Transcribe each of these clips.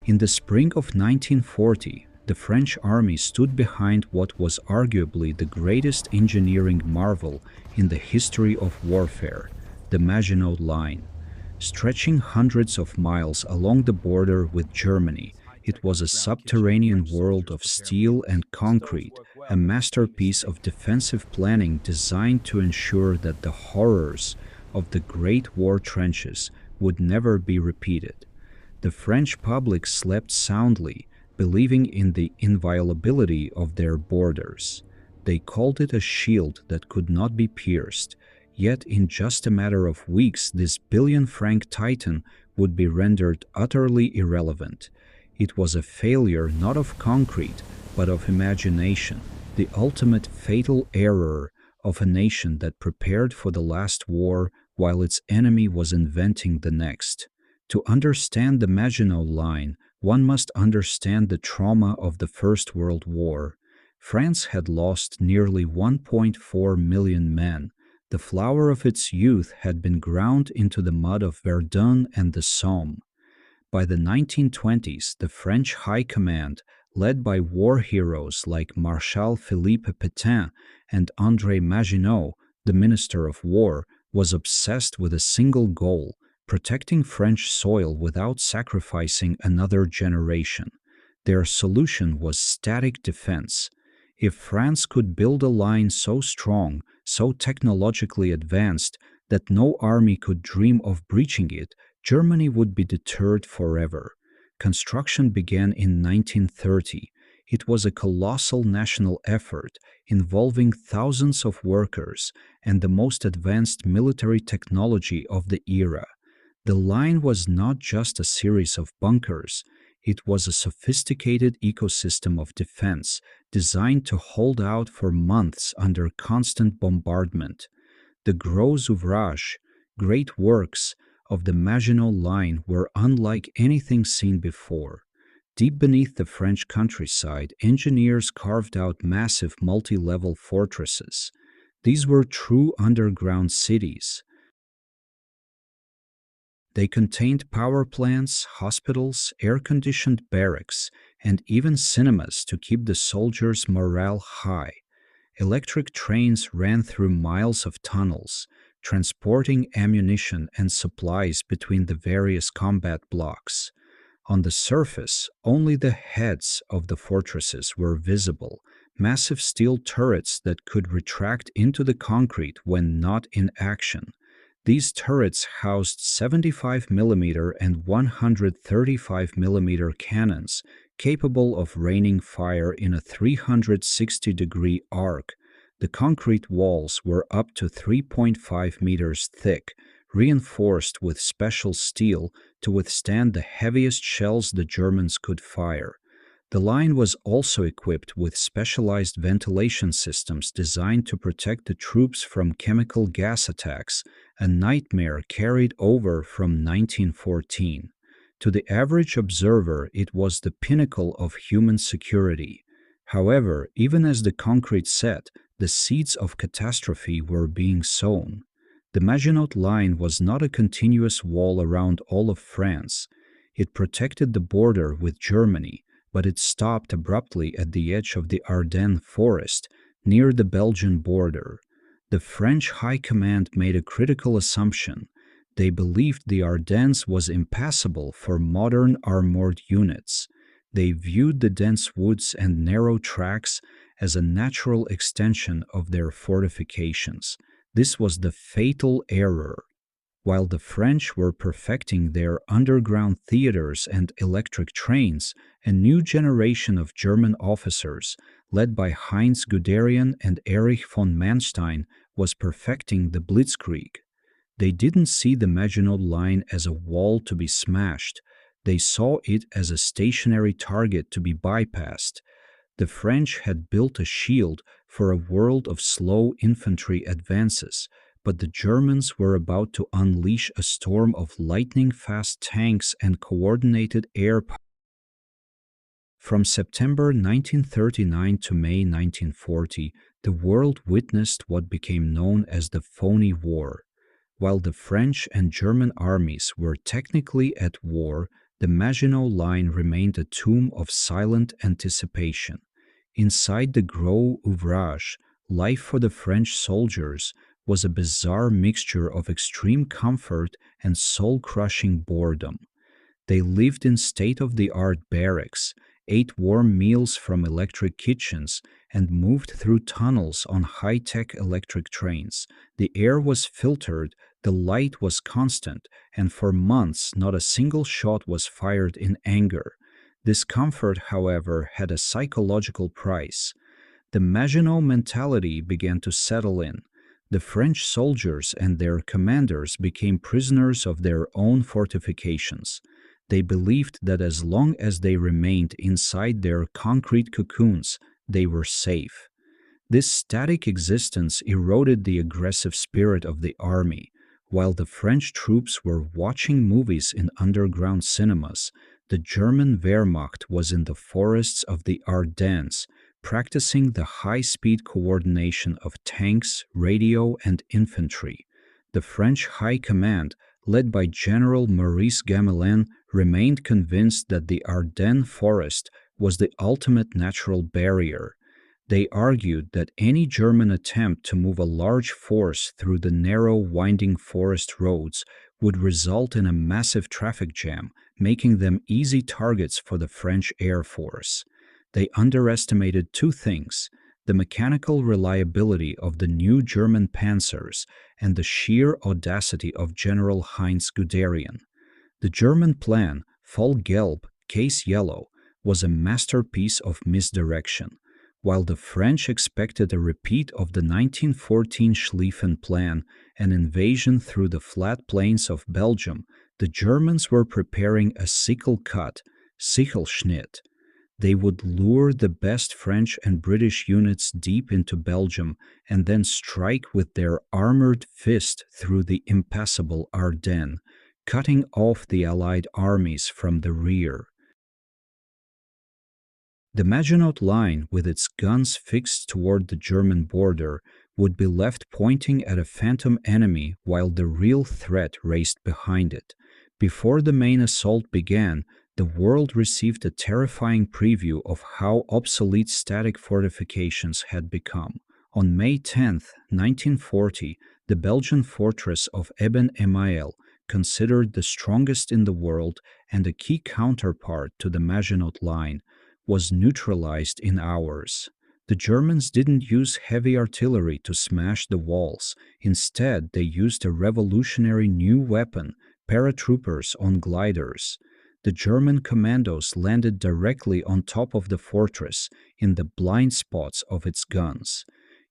In the spring of 1940, the French army stood behind what was arguably the greatest engineering marvel in the history of warfare, the Maginot Line. Stretching hundreds of miles along the border with Germany, it was a subterranean world of steel and concrete, a masterpiece of defensive planning designed to ensure that the horrors of the Great War trenches would never be repeated. The French public slept soundly, believing in the inviolability of their borders. They called it a shield that could not be pierced, yet in just a matter of weeks this billion-franc titan would be rendered utterly irrelevant. It was a failure not of concrete, but of imagination, the ultimate fatal error of a nation that prepared for the last war while its enemy was inventing the next. To understand the Maginot Line, one must understand the trauma of the First World War. France had lost nearly 1.4 million men. The flower of its youth had been ground into the mud of Verdun and the Somme. By the 1920s, the French High Command, led by war heroes like Marshal Philippe Pétain and André Maginot, the Minister of War, was obsessed with a single goal: protecting French soil without sacrificing another generation. Their solution was static defense. If France could build a line so strong, so technologically advanced, that no army could dream of breaching it, Germany would be deterred forever. Construction began in 1930. It was a colossal national effort involving thousands of workers and the most advanced military technology of the era. The line was not just a series of bunkers. It was a sophisticated ecosystem of defense designed to hold out for months under constant bombardment. The gros ouvrages, great works, of the Maginot Line were unlike anything seen before. Deep beneath the French countryside, engineers carved out massive multi-level fortresses. These were true underground cities. They contained power plants, hospitals, air-conditioned barracks, and even cinemas to keep the soldiers' morale high. Electric trains ran through miles of tunnels, transporting ammunition and supplies between the various combat blocks. On the surface, only the heads of the fortresses were visible, massive steel turrets that could retract into the concrete when not in action. These turrets housed 75mm and 135mm cannons, capable of raining fire in a 360-degree arc. The concrete walls were up to 3.5 meters thick, reinforced with special steel to withstand the heaviest shells the Germans could fire. The line was also equipped with specialized ventilation systems designed to protect the troops from chemical gas attacks, a nightmare carried over from 1914. To the average observer, it was the pinnacle of human security. However, even as the concrete set, the seeds of catastrophe were being sown. The Maginot Line was not a continuous wall around all of France. It protected the border with Germany, but it stopped abruptly at the edge of the Ardennes forest, near the Belgian border. The French High Command made a critical assumption. They believed the Ardennes was impassable for modern armored units. They viewed the dense woods and narrow tracks as a natural extension of their fortifications. This was the fatal error. While the French were perfecting their underground theaters and electric trains, a new generation of German officers, led by Heinz Guderian and Erich von Manstein, was perfecting the Blitzkrieg. They didn't see the Maginot Line as a wall to be smashed. They saw it as a stationary target to be bypassed. The French had built a shield for a world of slow infantry advances, but the Germans were about to unleash a storm of lightning-fast tanks and coordinated air power. From September 1939 to May 1940, the world witnessed what became known as the Phony War. While the French and German armies were technically at war, The Maginot Line remained a tomb of silent anticipation. Inside the Gros Ouvrage, life for the French soldiers was a bizarre mixture of extreme comfort and soul-crushing boredom. They lived in state-of-the-art barracks, ate warm meals from electric kitchens, and moved through tunnels on high-tech electric trains. The air was filtered, the light was constant, and for months not a single shot was fired in anger. This comfort, however, had a psychological price. The Maginot mentality began to settle in. The French soldiers and their commanders became prisoners of their own fortifications. They believed that as long as they remained inside their concrete cocoons, they were safe. This static existence eroded the aggressive spirit of the army. While the French troops were watching movies in underground cinemas, the German Wehrmacht was in the forests of the Ardennes, practicing the high-speed coordination of tanks, radio, and infantry. The French High Command, led by General Maurice Gamelin, remained convinced that the Ardennes forest was the ultimate natural barrier. They argued that any German attempt to move a large force through the narrow, winding forest roads would result in a massive traffic jam, making them easy targets for the French Air Force. They underestimated two things: the mechanical reliability of the new German panzers and the sheer audacity of General Heinz Guderian. The German plan, Fall Gelb, Case Yellow, was a masterpiece of misdirection. While the French expected a repeat of the 1914 Schlieffen Plan, an invasion through the flat plains of Belgium, the Germans were preparing a sickle cut, Sichelschnitt. They would lure the best French and British units deep into Belgium and then strike with their armored fist through the impassable Ardennes, cutting off the Allied armies from the rear. The Maginot Line, with its guns fixed toward the German border, would be left pointing at a phantom enemy while the real threat raced behind it. Before the main assault began, the world received a terrifying preview of how obsolete static fortifications had become. On May 10, 1940, the Belgian fortress of Eben-Emael, considered the strongest in the world and a key counterpart to the Maginot Line, was neutralized in hours. The Germans didn't use heavy artillery to smash the walls. Instead, they used a revolutionary new weapon, paratroopers on gliders. The German commandos landed directly on top of the fortress in the blind spots of its guns.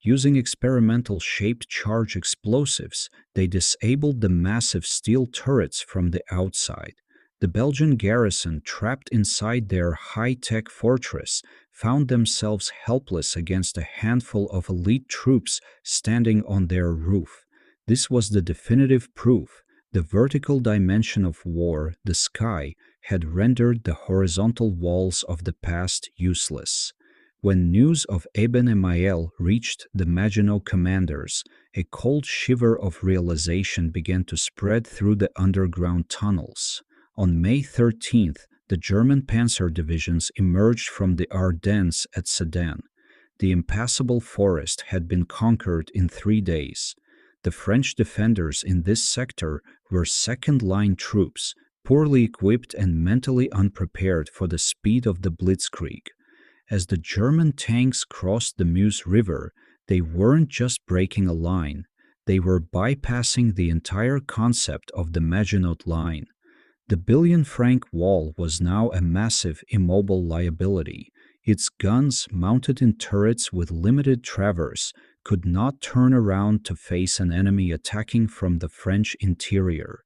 Using experimental shaped charge explosives, they disabled the massive steel turrets from the outside. The Belgian garrison, trapped inside their high-tech fortress, found themselves helpless against a handful of elite troops standing on their roof. This was the definitive proof. The vertical dimension of war, the sky, had rendered the horizontal walls of the past useless. When news of Eben-Emael reached the Maginot commanders, a cold shiver of realization began to spread through the underground tunnels. On May 13th, the German panzer divisions emerged from the Ardennes at Sedan. The impassable forest had been conquered in 3 days. The French defenders in this sector were second-line troops, poorly equipped and mentally unprepared for the speed of the Blitzkrieg. As the German tanks crossed the Meuse River, they weren't just breaking a line, they were bypassing the entire concept of the Maginot Line. The billion-franc wall was now a massive, immobile liability. Its guns, mounted in turrets with limited traverse, could not turn around to face an enemy attacking from the French interior.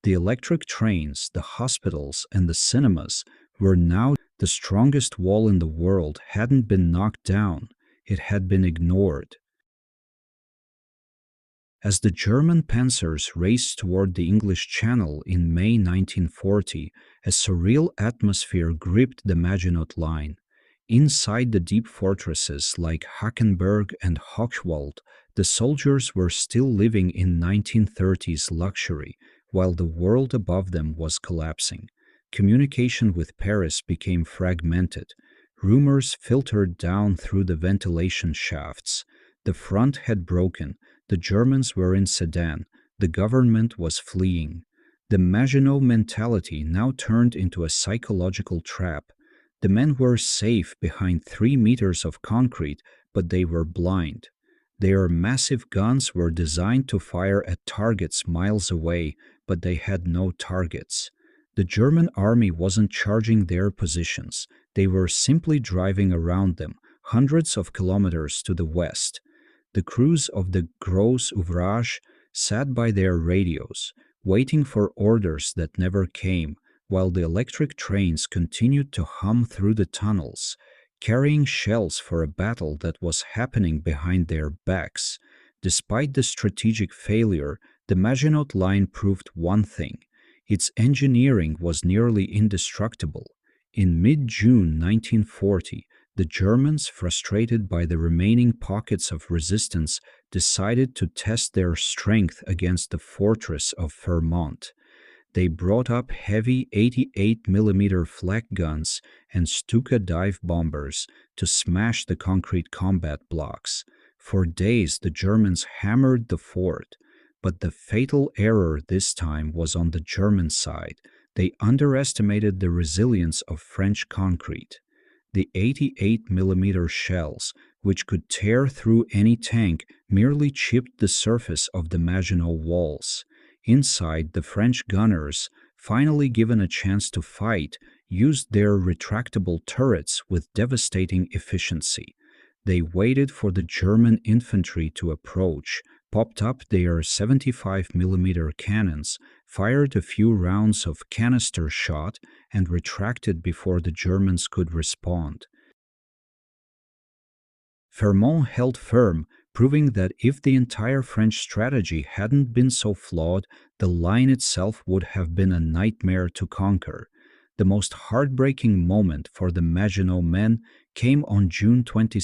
The electric trains, the hospitals, and the cinemas were now the strongest wall in the world hadn't been knocked down, it had been ignored. As the German panzers raced toward the English Channel in May 1940, a surreal atmosphere gripped the Maginot Line. Inside the deep fortresses like Hackenberg and Hochwald, the soldiers were still living in 1930s luxury, while the world above them was collapsing. Communication with Paris became fragmented. Rumors filtered down through the ventilation shafts. The front had broken. The Germans were in Sedan. The government was fleeing. The Maginot mentality now turned into a psychological trap. The men were safe behind 3 meters of concrete, but they were blind. Their massive guns were designed to fire at targets miles away, but they had no targets. The German army wasn't charging their positions. They were simply driving around them, hundreds of kilometers to the west. The crews of the Gros Ouvrage sat by their radios, waiting for orders that never came, while the electric trains continued to hum through the tunnels, carrying shells for a battle that was happening behind their backs. Despite the strategic failure, the Maginot Line proved one thing: its engineering was nearly indestructible. In mid-June 1940, the Germans, frustrated by the remaining pockets of resistance, decided to test their strength against the fortress of Vermont. They brought up heavy 88mm flak guns and Stuka dive bombers to smash the concrete combat blocks. For days, the Germans hammered the fort, but the fatal error this time was on the German side. They underestimated the resilience of French concrete. The 88mm shells, which could tear through any tank, merely chipped the surface of the Maginot walls. Inside, the French gunners, finally given a chance to fight, used their retractable turrets with devastating efficiency. They waited for the German infantry to approach, popped up their 75mm cannons, fired a few rounds of canister shot, and retracted before the Germans could respond. Vermont held firm, proving that if the entire French strategy hadn't been so flawed, the line itself would have been a nightmare to conquer. The most heartbreaking moment for the Maginot men came on June 22,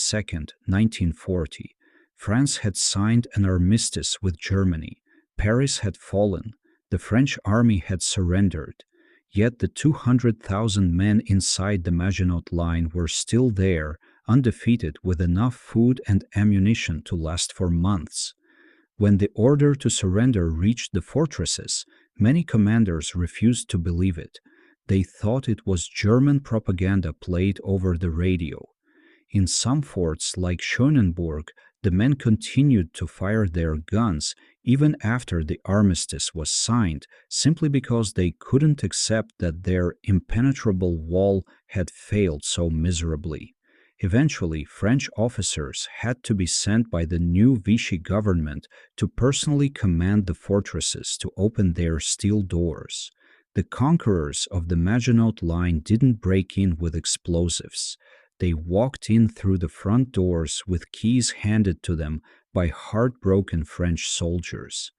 1940. France had signed an armistice with Germany. Paris had fallen. The French army had surrendered. Yet the 200,000 men inside the Maginot Line were still there, undefeated, with enough food and ammunition to last for months. When the order to surrender reached the fortresses, many commanders refused to believe it. They thought it was German propaganda played over the radio. In some forts like Schönenburg, the men continued to fire their guns even after the armistice was signed, simply because they couldn't accept that their impenetrable wall had failed so miserably. Eventually, French officers had to be sent by the new Vichy government to personally command the fortresses to open their steel doors. The conquerors of the Maginot Line didn't break in with explosives. They walked in through the front doors with keys handed to them by heartbroken French soldiers.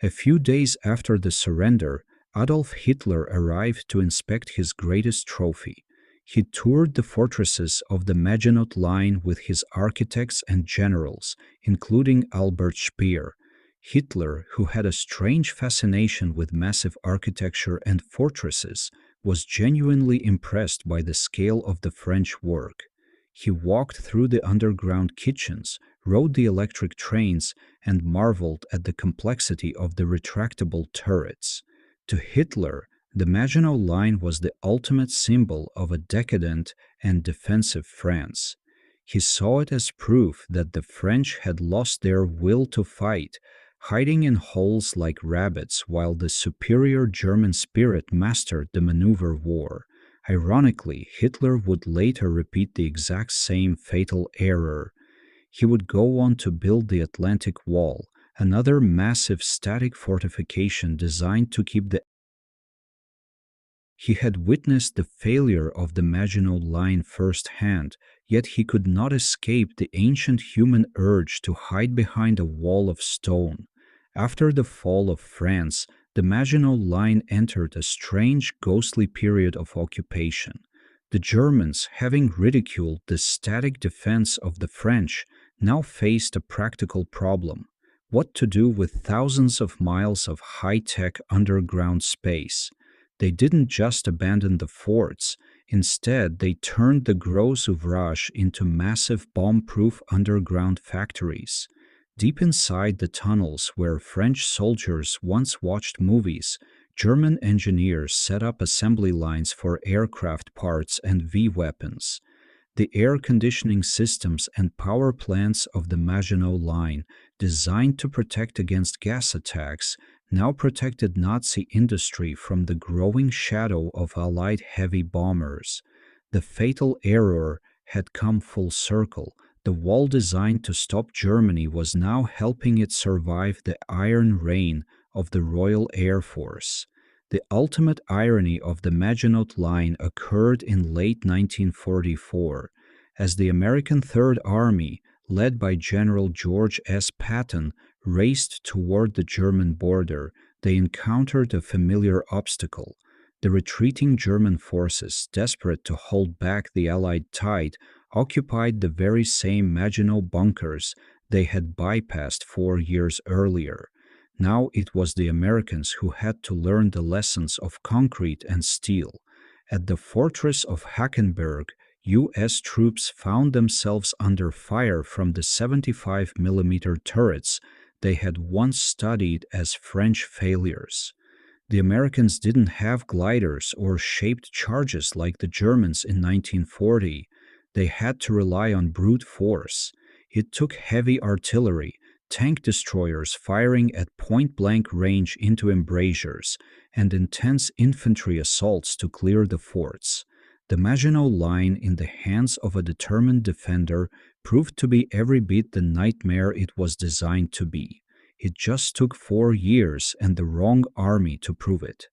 A few days after the surrender, Adolf Hitler arrived to inspect his greatest trophy. He toured the fortresses of the Maginot Line with his architects and generals, including Albert Speer. Hitler, who had a strange fascination with massive architecture and fortresses, was genuinely impressed by the scale of the French work. He walked through the underground kitchens, rode the electric trains, and marveled at the complexity of the retractable turrets. To Hitler, the Maginot Line was the ultimate symbol of a decadent and defensive France. He saw it as proof that the French had lost their will to fight, hiding in holes like rabbits while the superior German spirit mastered the maneuver war. Ironically, Hitler would later repeat the exact same fatal error. He would go on to build the Atlantic Wall, another massive static fortification designed to keep the He had witnessed the failure of the Maginot Line firsthand, yet he could not escape the ancient human urge to hide behind a wall of stone. After the fall of France, the Maginot Line entered a strange, ghostly period of occupation. The Germans, having ridiculed the static defense of the French, now faced a practical problem: what to do with thousands of miles of high-tech underground space. They didn't just abandon the forts. Instead, they turned the gros ouvrage into massive bomb-proof underground factories. Deep inside the tunnels where French soldiers once watched movies, German engineers set up assembly lines for aircraft parts and V-weapons. The air conditioning systems and power plants of the Maginot Line, designed to protect against gas attacks, now protected Nazi industry from the growing shadow of Allied heavy bombers. The fatal error had come full circle. The wall designed to stop Germany was now helping it survive the iron rain of the Royal Air Force. The ultimate irony of the Maginot Line occurred in late 1944, as the American Third Army, led by General George S. Patton, raced toward the German border. They encountered a familiar obstacle. The retreating German forces, desperate to hold back the Allied tide, occupied the very same Maginot bunkers they had bypassed 4 years earlier. Now it was the Americans who had to learn the lessons of concrete and steel. At the fortress of Hackenberg, U.S. troops found themselves under fire from the 75mm turrets they had once studied as French failures. The Americans didn't have gliders or shaped charges like the Germans in 1940. They had to rely on brute force. It took heavy artillery, tank destroyers firing at point-blank range into embrasures, and intense infantry assaults to clear the forts. The Maginot Line in the hands of a determined defender proved to be every bit the nightmare it was designed to be. It just took 4 years and the wrong army to prove it.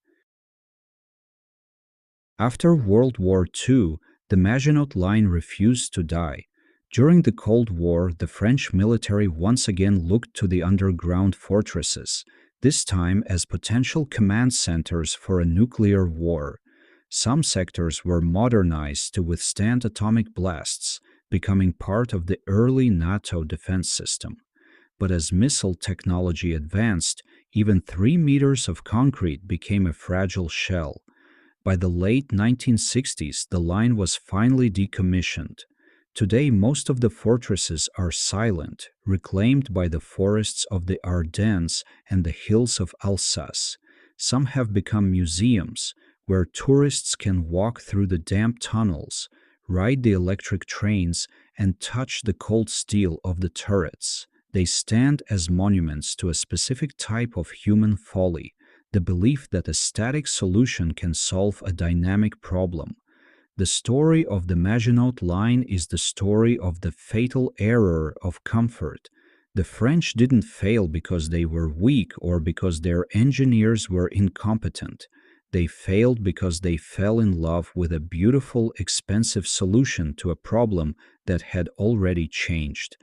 After World War II, the Maginot Line refused to die. During the Cold War, the French military once again looked to the underground fortresses, this time as potential command centers for a nuclear war. Some sectors were modernized to withstand atomic blasts, becoming part of the early NATO defense system. But as missile technology advanced, even 3 meters of concrete became a fragile shell. By the late 1960s, the line was finally decommissioned. Today, most of the fortresses are silent, reclaimed by the forests of the Ardennes and the hills of Alsace. Some have become museums, where tourists can walk through the damp tunnels, ride the electric trains, and touch the cold steel of the turrets. They stand as monuments to a specific type of human folly, the belief that a static solution can solve a dynamic problem. The story of the Maginot Line is the story of the fatal error of comfort. The French didn't fail because they were weak or because their engineers were incompetent. They failed because they fell in love with a beautiful, expensive solution to a problem that had already changed.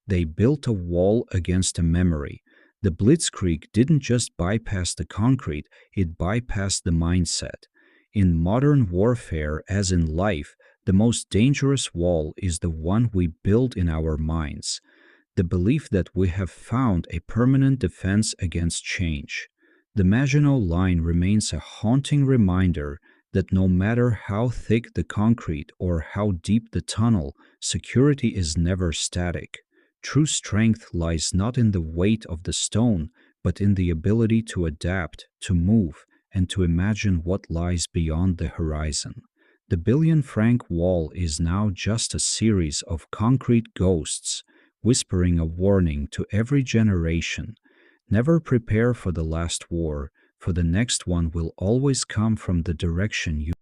They built a wall against a memory. The Blitzkrieg didn't just bypass the concrete, it bypassed the mindset. In modern warfare, as in life, the most dangerous wall is the one we build in our minds. The belief that we have found a permanent defense against change. The Maginot Line remains a haunting reminder that no matter how thick the concrete or how deep the tunnel, security is never static. True strength lies not in the weight of the stone, but in the ability to adapt, to move, and to imagine what lies beyond the horizon. The billion-franc wall is now just a series of concrete ghosts, whispering a warning to every generation. Never prepare for the last war, for the next one will always come from the direction you